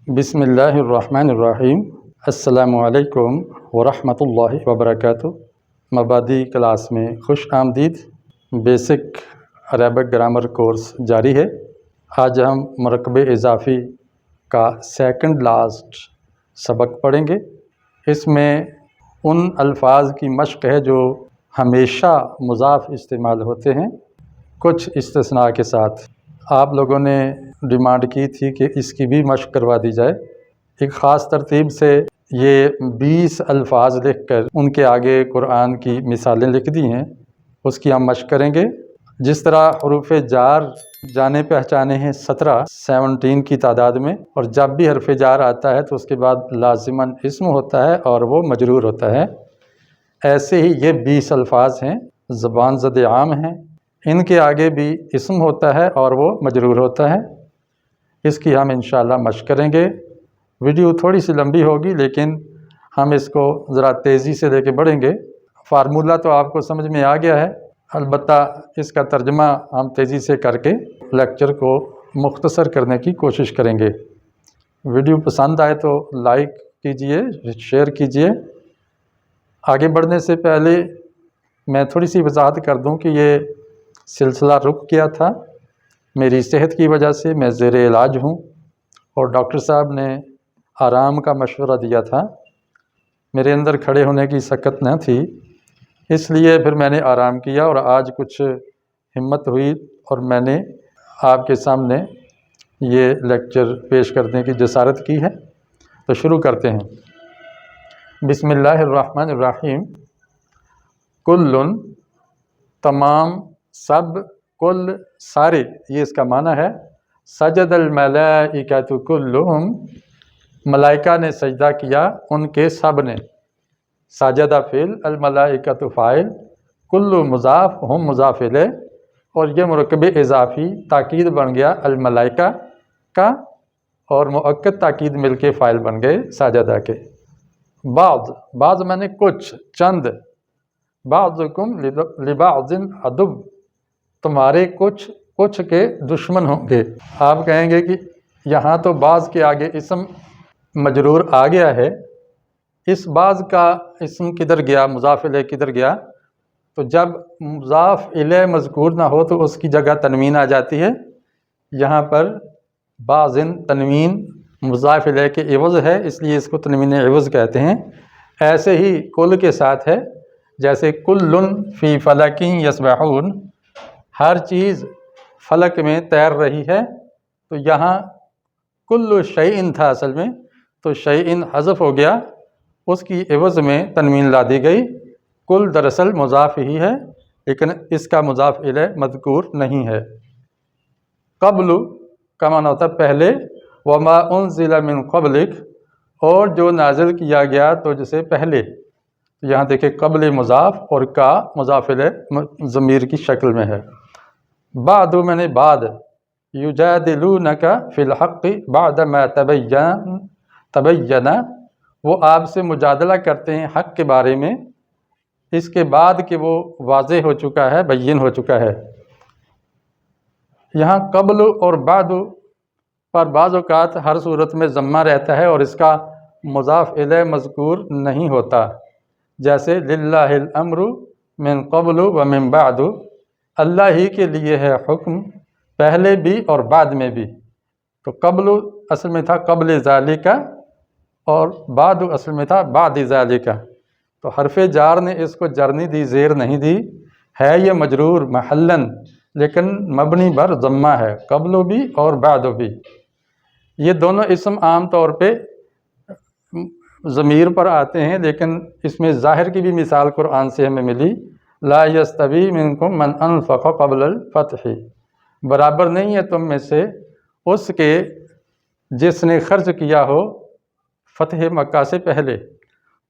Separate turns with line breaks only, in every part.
بسم اللہ الرحمن الرحیم۔ السلام علیکم ورحمۃ اللہ وبرکاتہ۔ مبادی کلاس میں خوش آمدید۔ بیسک عربک گرامر کورس جاری ہے۔ آج ہم مرکب اضافی کا سیکنڈ لاسٹ سبق پڑھیں گے۔ اس میں ان الفاظ کی مشق ہے جو ہمیشہ مضاف استعمال ہوتے ہیں، کچھ استثناء کے ساتھ۔ آپ لوگوں نے ڈیمانڈ کی تھی کہ اس کی بھی مشق کروا دی جائے۔ ایک خاص ترتیب سے یہ 20 الفاظ لکھ کر ان کے آگے قرآن کی مثالیں لکھ دی ہیں، اس کی ہم مشق کریں گے۔ جس طرح حروف جار جانے پہچانے ہیں 17 کی تعداد میں، اور جب بھی حرف جار آتا ہے تو اس کے بعد لازماً اسم ہوتا ہے اور وہ مجرور ہوتا ہے، ایسے ہی یہ 20 الفاظ ہیں، زبان زد عام ہیں، ان کے آگے بھی اسم ہوتا ہے اور وہ مجرور ہوتا ہے۔ اس کی ہم انشاءاللہ مشق کریں گے۔ ویڈیو تھوڑی سی لمبی ہوگی لیکن ہم اس کو ذرا تیزی سے لے کے بڑھیں گے۔ فارمولہ تو آپ کو سمجھ میں آ گیا ہے، البتہ اس کا ترجمہ ہم تیزی سے کر کے لیکچر کو مختصر کرنے کی کوشش کریں گے۔ ویڈیو پسند آئے تو لائک کیجئے، شیئر کیجئے۔ آگے بڑھنے سے پہلے میں تھوڑی سی وضاحت کر دوں کہ یہ سلسلہ رک گیا تھا میری صحت کی وجہ سے۔ میں زیر علاج ہوں اور ڈاکٹر صاحب نے آرام کا مشورہ دیا تھا۔ میرے اندر کھڑے ہونے کی سکت نہ تھی، اس لیے پھر میں نے آرام کیا اور آج کچھ ہمت ہوئی اور میں نے آپ کے سامنے یہ لیکچر پیش کرنے کی جسارت کی ہے۔ تو شروع کرتے ہیں۔ بسم اللہ الرحمن الرحیم۔ کل، تمام، سب، کل، سارے، یہ اس کا معنی ہے۔ سجد الملائکۃ کلہم، ملائکہ نے سجدہ کیا، ان کے سب نے۔ ساجدہ فعل، الملائکۃ فاعل، کل مضاف، ہم مضاف الیہ، اور یہ مرکب اضافی تاکید بن گیا الملائکہ کا، اور مؤکد تاکید مل کے فاعل بن گئے ساجدہ کے۔ بعض میں نے کچھ، چند۔ بعضکم لبعض عدو، تمہارے کچھ کے دشمن ہوں گے۔ آپ کہیں گے کہ یہاں تو بعض کے آگے اسم مجرور آ گیا ہے، اس بعض کا اسم کدھر گیا، مضاف الیہ کدھر گیا؟ تو جب مضاف الیہ مذکور نہ ہو تو اس کی جگہ تنوین آ جاتی ہے۔ یہاں پر بعضن تنوین مضاف الیہ کے عوض ہے، اس لیے اس کو تنوین عوض کہتے ہیں۔ ایسے ہی کل کے ساتھ ہے، جیسے کلٌ فی فلک یسبحون، ہر چیز فلک میں تیر رہی ہے۔ تو یہاں کل شیء تھا اصل میں، تو شیء حذف ہو گیا، اس کی عوض میں تنوین لا دی گئی۔ کل دراصل مضاف ہی ہے لیکن اس کا مضاف الیہ مذکور نہیں ہے۔ قبل کا معنی ہوتا ہے پہلے، وما انزل من قبلک، اور جو نازل کیا گیا تجھ سے پہلے۔ یہاں دیکھیں قبل مضاف اور کا مضاف الیہ ضمیر کی شکل میں ہے۔ بعد میں نے بعد، یجادلونک فی الحق بعد ما تبین، وہ آپ سے مجادلہ کرتے ہیں حق کے بارے میں اس کے بعد کہ وہ واضح ہو چکا ہے، بین ہو چکا ہے۔ یہاں قبل اور بعد پر بعض اوقات ہر صورت میں ضمہ رہتا ہے اور اس کا مضاف الیہ مذکور نہیں ہوتا، جیسے للہ الامر من قبل ومن بعد، اللہ ہی کے لیے ہے حکم پہلے بھی اور بعد میں بھی۔ تو قبل اصل میں تھا قبل ذالک، اور بعد اصل میں تھا بعد ذالک۔ تو حرف جار نے اس کو جر نہیں دی، زیر نہیں دی، ہے یہ مجرور محلاً لیکن مبنی بر ضمہ ہے، قبل بھی اور بعد بھی۔ یہ دونوں اسم عام طور پہ ضمیر پر آتے ہیں، لیکن اس میں ظاہر کی بھی مثال قرآن سے ہمیں ملی۔ لا یستوی منکم من انفق قبل الفتح، برابر نہیں ہے تم میں سے اس کے جس نے خرچ کیا ہو فتح مکہ سے پہلے۔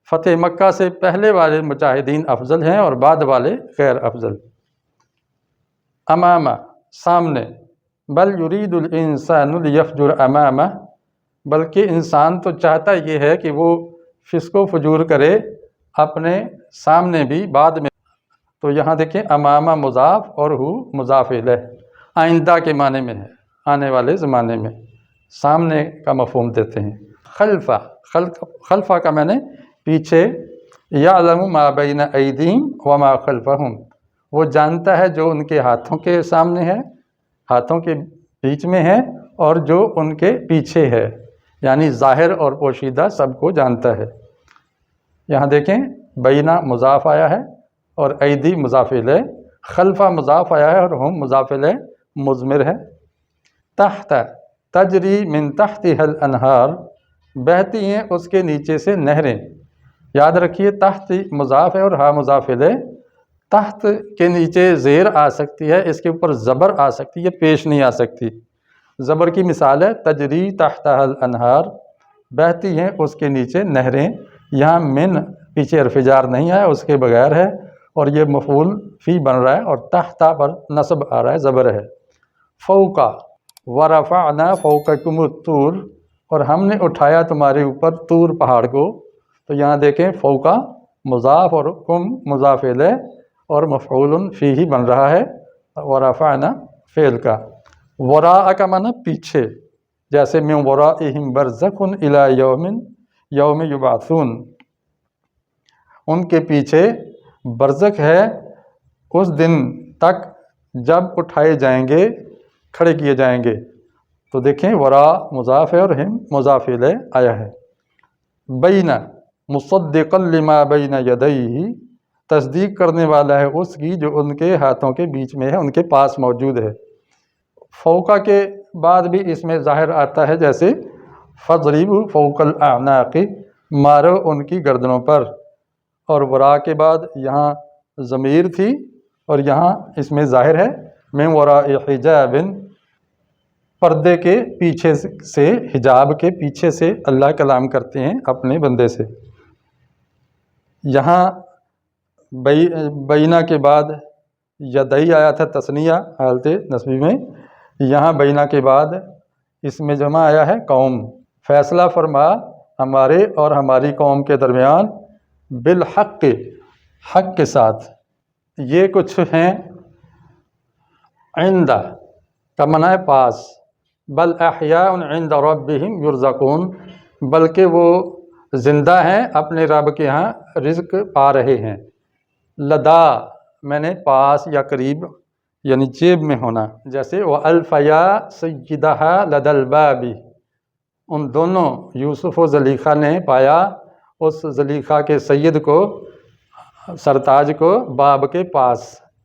فتح مکہ سے پہلے والے مجاہدین افضل ہیں اور بعد والے غیر افضل۔ امامہ، سامنے۔ بل یرید الانسان لیفجر امامہ، بلکہ انسان تو چاہتا یہ ہے کہ وہ فسق و فجور کرے اپنے سامنے بھی بعد میں۔ تو یہاں دیکھیں امامہ مضاف اور ہو مضاف الیہ، آئندہ کے معنی میں ہے، آنے والے زمانے میں۔ سامنے کا مفہوم دیتے ہیں۔ خلفہ، خلفہ کا میں نے پیچھے، یعلم ما بین ایدیہم وما خلفہم، وہ جانتا ہے جو ان کے ہاتھوں کے سامنے ہے، ہاتھوں کے بیچ میں ہے، اور جو ان کے پیچھے ہے، یعنی ظاہر اور پوشیدہ سب کو جانتا ہے۔ یہاں دیکھیں بینہ مضاف آیا ہے اور ایدی مضاف الیہ، خلفہ مضاف آیا ہے اور ہم مضاف الیہ مضمر ہے۔ تحت، تجری من تحتها الانہار، بہتی ہیں اس کے نیچے سے نہریں۔ یاد رکھیے تحت مضاف ہے اور ہا مضاف الیہ، تحت کے نیچے زیر آ سکتی ہے، اس کے اوپر زبر آ سکتی ہے، پیش نہیں آ سکتی۔ زبر کی مثال ہے تجری تحتها الانہار، بہتی ہیں اس کے نیچے نہریں۔ یہاں من پیچھے حرف جار نہیں آیا، اس کے بغیر ہے، اور یہ مفعول فی بن رہا ہے اور تحت پر نصب آ رہا ہے، زبر ہے۔ فوقا، ورفعنا فوقکم الطور، اور ہم نے اٹھایا تمہارے اوپر طور پہاڑ کو۔ تو یہاں دیکھیں فوقا مضاف اور کم مضاف الیہ اور مفعول فیہ بن رہا ہے، ورفعنا فعل کا۔ وراء کا معنی پیچھے، جیسے من ورائہم برزخ الی یوم یبعثون، ان کے پیچھے برزخ ہے اس دن تک جب اٹھائے جائیں گے، کھڑے کیے جائیں گے۔ تو دیکھیں وراء مضاف ہے اور ہم مضاف الیہ آیا ہے۔ بین مصدقا لما بین یدیہ، تصدیق کرنے والا ہے اس کی جو ان کے ہاتھوں کے بیچ میں ہے، ان کے پاس موجود ہے۔ فوقا کے بعد بھی اس میں ظاہر آتا ہے، جیسے فضربوا فوق الاعناق، مارو ان کی گردنوں پر، اور وراء کے بعد یہاں ضمیر تھی اور یہاں اس میں ظاہر ہے من وراء حجاب، پردے کے پیچھے سے، حجاب کے پیچھے سے اللہ کلام کرتے ہیں اپنے بندے سے۔ یہاں بینہ کے بعد یدئی آیا تھا تثنیہ حالت نصبی میں، یہاں بینہ کے بعد اس میں جمع آیا ہے قوم۔ فیصلہ فرما ہمارے اور ہماری قوم کے درمیان، بالحق، حق کے ساتھ۔ یہ کچھ ہیں عند کا معنی ہے پاس، بل احیاء عند ربہم یرزقون، بلکہ وہ زندہ ہیں اپنے رب کے ہاں رزق پا رہے ہیں۔ لدا میں نے پاس یا قریب یعنی جیب میں ہونا، جیسے وَأَلْفَيَا سَيِّدَهَا لَدَى الْبَابِ، ان دونوں یوسف و زلیخا نے پایا اس زلیخا کے سید کو، سرتاج کو، باب کے پاس،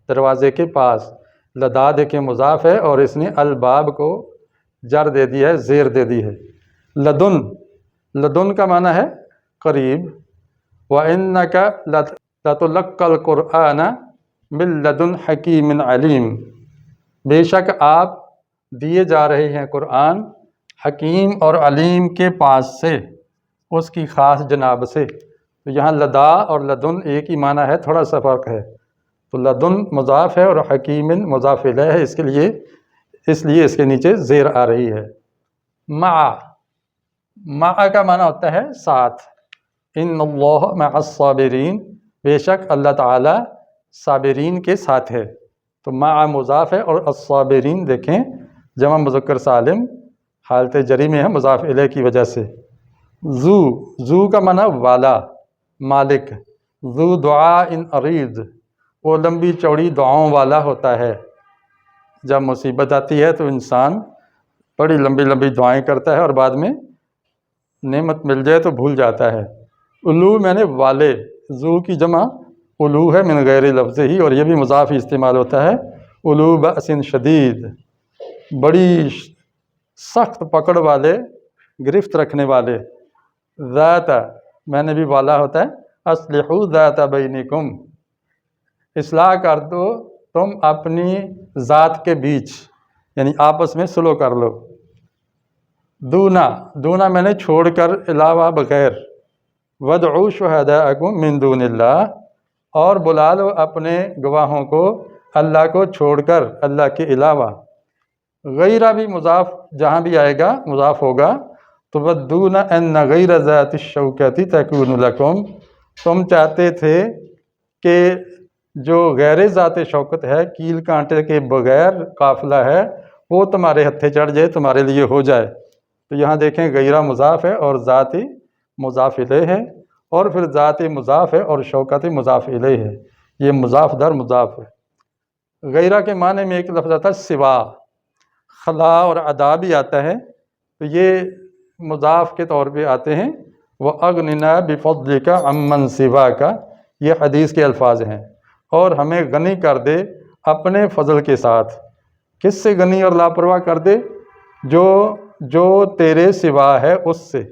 دروازے کے پاس۔ لدا دیکھیں مضاف ہے اور اس نے الباب کو جر دے دی ہے، زیر دے دی ہے۔ لدن، لدن کا معنی ہے قریب۔ وَإِنَّكَ لَتُلَقَّى الْقُرْآنَ مِن لَدُنْ حَكِيمٍ عَلِيمٍ، بے شک آپ دیے جا رہے ہیں قرآن حکیم اور علیم کے پاس سے، اس کی خاص جناب سے۔ تو یہاں لدا اور لدن ایک ہی معنی ہے، تھوڑا سا فرق ہے۔ تو لدن مضاف ہے اور حکیم مضاف الیہ ہے، اس لیے اس کے نیچے زیر آ رہی ہے۔ مع، مع کا معنی ہوتا ہے ساتھ۔ ان اللہ مع الصابرین، بے شک اللہ تعالی صابرین کے ساتھ ہے۔ تو مع مضاف ہے اور الصابرین دیکھیں جمع مذکر سالم حالت جری میں ہے مضاف الیہ کی وجہ سے۔ ذو، ذو کا معنی والا، مالک۔ ذو دعاء عریض، وہ لمبی چوڑی دعاؤں والا ہوتا ہے۔ جب مصیبت آتی ہے تو انسان بڑی لمبی لمبی دعائیں کرتا ہے اور بعد میں نعمت مل جائے تو بھول جاتا ہے۔ الو میں نے والے، ذو کی جمع الو ہے من غیر لفظ ہی، اور یہ بھی مضاف ہی استعمال ہوتا ہے۔ الو بأس شدید، بڑی سخت پکڑ والے، گرفت رکھنے والے۔ ذات میں نے بھی والا ہوتا ہے، اصلحوا ذات بینکم، اصلاح کر دو تم اپنی ذات کے بیچ، یعنی آپس میں صلح کر لو۔ دونا، دونا میں نے چھوڑ کر، علاوہ بغیر۔ وادعوا شہداءکم من دون اللہ، اور بلا لو اپنے گواہوں کو اللہ کو چھوڑ کر، اللہ کے علاوہ۔ غیرہ بھی مضاف جہاں بھی آئے گا مضاف ہوگا۔ تودون ان غیر ذات الشوکۃ تکون لکم، تم چاہتے تھے کہ جو غیر ذات شوکت ہے، کیل کانٹے کے بغیر قافلہ ہے، وہ تمہارے ہتھے چڑھ جائے، تمہارے لیے ہو جائے۔ تو یہاں دیکھیں غیرہ مضاف ہے اور ذاتی مضاف الیہ ہے، اور پھر ذاتی مضاف ہے اور شوکتی مضاف الیہ ہے، یہ مضاف در مضاف ہے۔ غیرہ کے معنی میں ایک لفظ آتا ہے سوا، خلا اور ادا بھی آتا ہے، تو یہ مضاف کے طور پہ آتے ہیں۔ وَأَغْنِنَا بِفَضْلِكَ عَمَّنْ سِوَاكَ، یہ حدیث کے الفاظ ہیں، اور ہمیں غنی کر دے اپنے فضل کے ساتھ۔ کس سے غنی اور لاپرواہ کر دے؟ جو تیرے سوا ہے اس سے،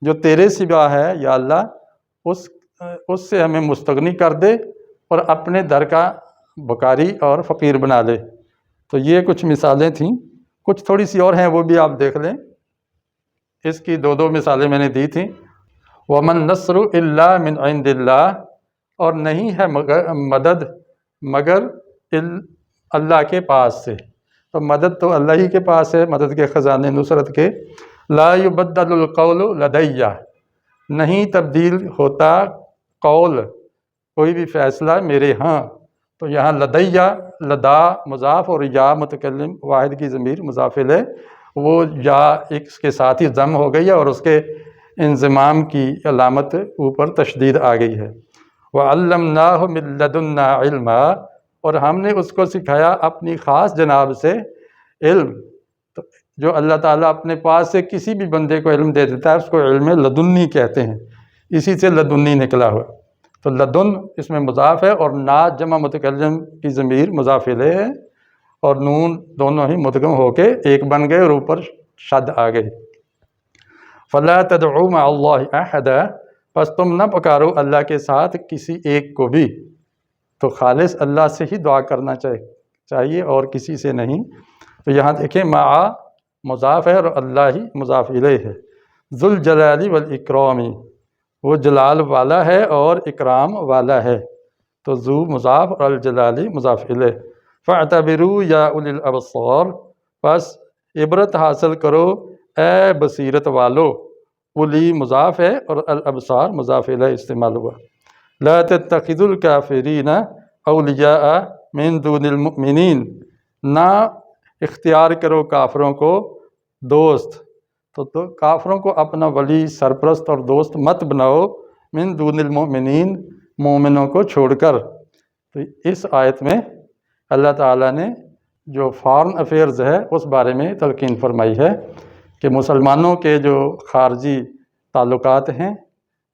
جو تیرے سوا ہے یا اللہ اس سے ہمیں مستغنی کر دے اور اپنے در کا بکاری اور فقیر بنا لے۔ تو یہ کچھ مثالیں تھیں، کچھ تھوڑی سی اور ہیں وہ بھی آپ دیکھ لیں۔ اس کی دو مثالیں میں نے دی تھیں۔ وَمَن نَّصْرُ إِلَّا مِنْ عِنْدِ اللَّهِ، اور نہیں ہے مدد مگر اللہ کے پاس سے۔ تو مدد تو اللہ ہی کے پاس ہے، مدد کے خزانے نصرت کے۔ لا يبدل القول لدیّ، نہیں تبدیل ہوتا قول، کوئی بھی فیصلہ میرے ہاں۔ تو یہاں لدیّ، لدا مضاف اور یا متکلم واحد کی ضمیر مضاف الیہ، وہ یا اس کے ساتھ ہی ضم ہو گئی ہے اور اس کے انضمام کی علامت اوپر تشدید آ گئی ہے۔ وَعَلَّمْنَاهُ مِن لَّدُنَّا عِلْمًا، اور ہم نے اس کو سکھایا اپنی خاص جناب سے علم۔ تو جو اللہ تعالیٰ اپنے پاس سے کسی بھی بندے کو علم دے دیتا ہے اس کو علم لدنی کہتے ہیں، اسی سے لدنی نکلا ہوا۔ تو لدن اس میں مضاف ہے، اور نا جمع متکلم کی ضمیر مضاف الیہ ہے، اور نون دونوں ہی مدغم ہو کے ایک بن گئے اور اوپر شد آ گئی۔ فَلَا تَدْعُوا مَعَ اللَّهِ أَحَدًا، پس تم نہ پکارو اللہ کے ساتھ کسی ایک کو بھی۔ تو خالص اللہ سے ہی دعا کرنا چاہیے اور کسی سے نہیں۔ تو یہاں دیکھیں مع مضاف ہے اور اللہ ہی مضاف الیہ ہے۔ ذو الجلال والاکرام، وہ جلال والا ہے اور اکرام والا ہے۔ تو ذو مضاف اور الجلال مضاف الیہ۔ فاعتبروا یا اولی الابصار، پس عبرت حاصل کرو اے بصیرت والو۔ اولی مضاف ہے اور الابصار مضاف الیہ استعمال ہوا۔ لا تتخذوا الکافرین اولیاء من دون المؤمنین، نہ اختیار کرو کافروں کو دوست۔ تو کافروں کو اپنا ولی، سرپرست اور دوست مت بناؤ، من دون المؤمنین، مومنوں کو چھوڑ کر۔ تو اس آیت میں اللہ تعالیٰ نے جو فارن افیئرز ہے اس بارے میں تلقین فرمائی ہے کہ مسلمانوں کے جو خارجی تعلقات ہیں،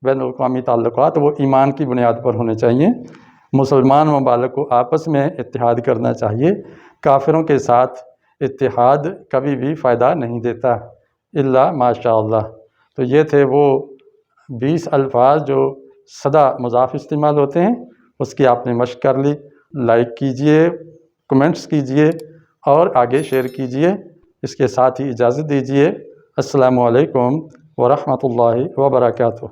بین الاقوامی تعلقات، وہ ایمان کی بنیاد پر ہونے چاہیے۔ مسلمان ممالک کو آپس میں اتحاد کرنا چاہیے، کافروں کے ساتھ اتحاد کبھی بھی فائدہ نہیں دیتا الا ماشاء اللہ۔ تو یہ تھے وہ 20 الفاظ جو سدا مضاف استعمال ہوتے ہیں، اس کی آپ نے مشق کر لی۔ لائک کیجئے، کمنٹس کیجئے اور آگے شیئر کیجئے۔ اس کے ساتھ ہی اجازت دیجئے۔ السلام علیکم ورحمۃ اللہ وبرکاتہ۔